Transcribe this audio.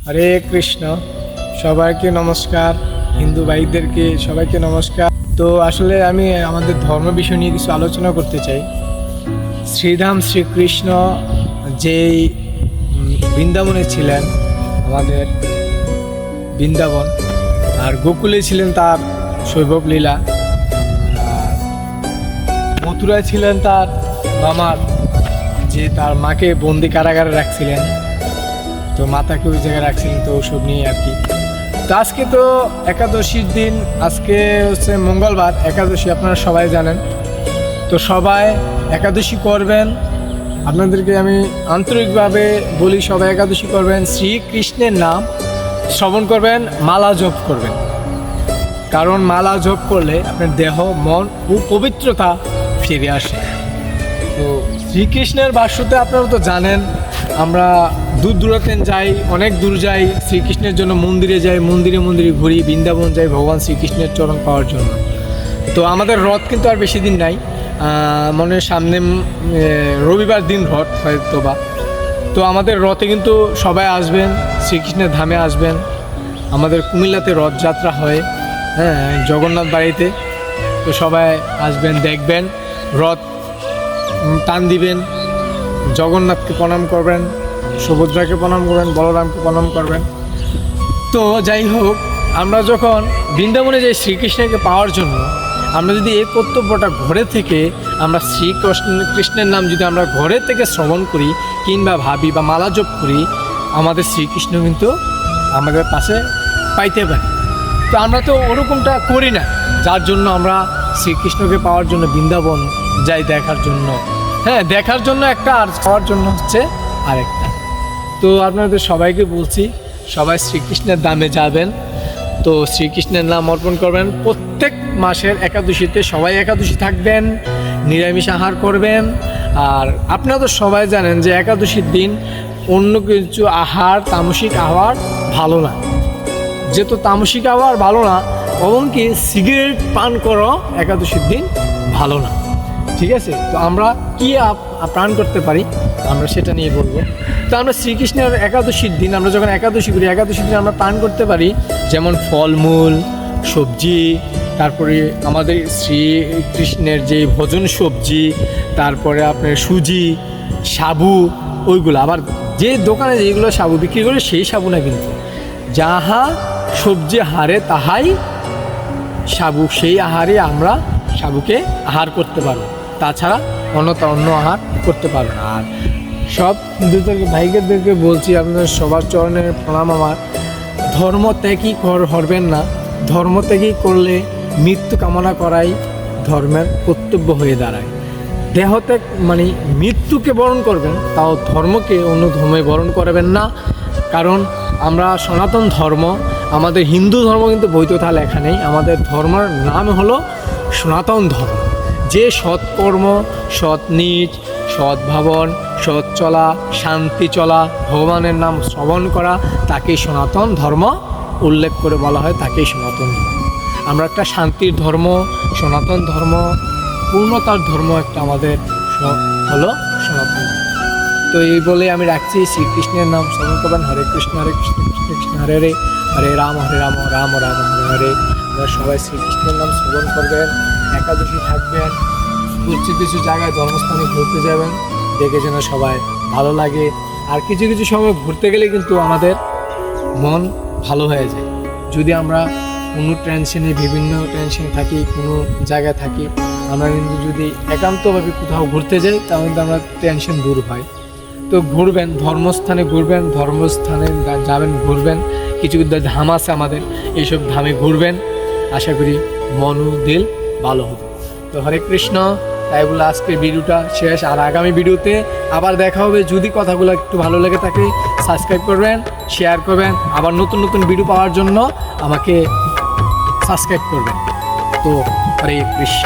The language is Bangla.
হরে কৃষ্ণ। সবাইকে নমস্কার, হিন্দু ভাইদেরকে সবাইকে নমস্কার। তো আসলে আমি আমাদের ধর্ম বিষয় নিয়ে কিছু আলোচনা করতে চাই। শ্রীধাম শ্রীকৃষ্ণ যেই বৃন্দাবনে ছিলেন, আমাদের বৃন্দাবন, আর গোকুলে ছিলেন তার শৈশব লীলা, আর মথুরায় ছিলেন তার মামার, যে তার মাকে বন্দি কারাগারে রাখছিলেন, তো মাতাকে ওই জায়গায় রাখছিলেন। তো ওসব নিয়ে আর কি। তো আজকে তো একাদশীর দিন, আজকে হচ্ছে মঙ্গলবার একাদশী, আপনারা সবাই জানেন। তো সবাই একাদশী করবেন। আপনাদেরকে আমি আন্তরিকভাবে বলি, সবাই একাদশী করবেন, শ্রীকৃষ্ণের নাম শ্রবণ করবেন, মালা জপ করবেন। কারণ মালা জপ করলে আপনার দেহ মন ও পবিত্রতা ফিরে আসে। তো শ্রীকৃষ্ণের বাস্যতে আপনারা তো জানেন, আমরা দূর দূরান্তে যাই, অনেক দূর যাই শ্রীকৃষ্ণের জন্য, মন্দিরে যাই, মন্দিরে মন্দিরে ঘুরি, বৃন্দাবন যাই ভগবান শ্রীকৃষ্ণের চরণ পাওয়ার জন্য। তো আমাদের রথ কিন্তু আর বেশি দিন নাই, মনে সামনে রবিবার দিন রথ হয়তো বা। তো আমাদের রথে কিন্তু সবাই আসবেন, শ্রীকৃষ্ণের ধামে আসবেন। আমাদের কুমিল্লাতে রথযাত্রা হয়, হ্যাঁ, জগন্নাথ বাড়িতে। তো সবাই আসবেন, দেখবেন, রথ টান দিবেন, জগন্নাথকে প্রণাম করবেন, সুভদ্রাকে প্রণাম করবেন, বলরামকে প্রণাম করবেন। তো যাই হোক, আমরা যখন বৃন্দাবনে যাই শ্রীকৃষ্ণকে পাওয়ার জন্য, আমরা যদি এই কর্তব্যটা ঘরে থেকে আমরা কৃষ্ণের নাম যদি আমরা ঘরে থেকে শ্রবণ করি কিংবা ভাবি বা মালা জপ করি, আমাদের শ্রীকৃষ্ণ কিন্তু আমাদের পাশে পাইতে পারে। তো আমরা তো ওরকমটা করি না, যার জন্য আমরা শ্রীকৃষ্ণকে পাওয়ার জন্য বৃন্দাবন যাই দেখার জন্য, হ্যাঁ, দেখার জন্য একটা, আর পাওয়ার জন্য হচ্ছে আরেকটা। তো আপনাদের সবাইকে বলছি, সবাই শ্রীকৃষ্ণের ধামে যাবেন। তো শ্রীকৃষ্ণের নাম অর্পণ করবেন। প্রত্যেক মাসের একাদশীতে সবাই একাদশী থাকবেন, নিরামিষ আহার করবেন। আর আপনারা তো সবাই জানেন যে একাদশীর দিন অন্য কিছু আহার, তামসিক আহার ভালো না, যেহেতু তামসিক আহার ভালো না, এমনকি সিগারেট পান করো একাদশীর দিন ভালো না। ঠিক আছে, তো আমরা কি পান করতে পারি আমরা সেটা নিয়ে বলবো। তো আমরা শ্রীকৃষ্ণের একাদশীর দিন, আমরা যখন একাদশী করি, একাদশীর দিন আমরা পান করতে পারি যেমন ফলমূল, সবজি, তারপরে আমাদের শ্রীকৃষ্ণের যে ভোজন সবজি, তারপরে আপনার সুজি, সাবু, ওইগুলো। আবার যে দোকানে যেগুলো সাবু বিক্রি করে সেই সাবু না, কিন্তু যাহা সবজি হারে তাহাই সাবু, সেই আহারে আমরা সাবুকে আহার করতে পারবো, তাছাড়া অন্য আহার করতে পারবো না। আর সব হিন্দুদেরকে, ভাইদেরকে বলছি, আপনাদের সবার চরণে প্রণাম আমার। ধর্ম ত্যাগই করবেন না, ধর্ম ত্যাগই করলে মৃত্যু কামনা করাই ধর্মের কর্তব্য হয়ে দাঁড়ায়। দেহ ত্যাগ মানে মৃত্যুকে বরণ করবেন, তাও ধর্মকে অন্য ধর্মে বরণ করবেন না। কারণ আমরা সনাতন ধর্ম, আমাদের হিন্দু ধর্ম কিন্তু বৈধতা লেখা নেই, আমাদের ধর্মের নাম হলো সনাতন ধর্ম। যে সৎকর্ম, সৎ নিজ, সদ্ভাবন, সৎ চলা, শান্তি চলা, ভগবানের নাম শ্রবণ করা, তাকেই সনাতন ধর্ম উল্লেখ করে বলা হয়, তাকেই সনাতন ধর্ম। আমরা একটা শান্তির ধর্ম, সনাতন ধর্ম, পূর্ণতার ধর্ম একটা আমাদের হলো সনাতন। তো এই বলে আমি রাখছি, শ্রীকৃষ্ণের নাম শ্রবণ করবেন। হরে কৃষ্ণ কৃষ্ণ কৃষ্ণ হরে হরে, হরে রাম রাম রাম হরে হরে। আমরা সবাই শ্রীকৃষ্ণের নাম শ্রবণ করবেন, একাদশী থাকবেন, কিছু জায়গায় ধর্মস্থানে ঘুরতে যাবেন, দেখে যেন সবাই ভালো লাগে। আর কিছু কিছু সময় ঘুরতে গেলে কিন্তু আমাদের মন ভালো হয়ে যায়। যদি আমরা কোনো টেনশনে, বিভিন্ন টেনশনে থাকি, কোনো জায়গায় থাকি, আমরা কিন্তু যদি একান্তভাবে কোথাও ঘুরতে যাই, তাহলে কিন্তু আমরা টেনশন দূর হয়। তো ঘুরবেন, ধর্মস্থানে ঘুরবেন, ধর্মস্থানে যাবেন, ঘুরবেন। কিছু ধাম আছে আমাদের, এইসব ধামে ঘুরবেন, আশা করি মন ও দিল ভালো হবে। তো হরে কৃষ্ণ। তাই বলে আজকের ভিডিওটা শেষ, আর আগামী ভিডিওতে আবার দেখা হবে। যদি কথাগুলো একটু ভালো লেগে থাকে, সাবস্ক্রাইব করবেন, শেয়ার করবেন, আবার নতুন নতুন ভিডিও পাওয়ার জন্য আমাকে সাবস্ক্রাইব করবেন। তো হরে কৃষ্ণ।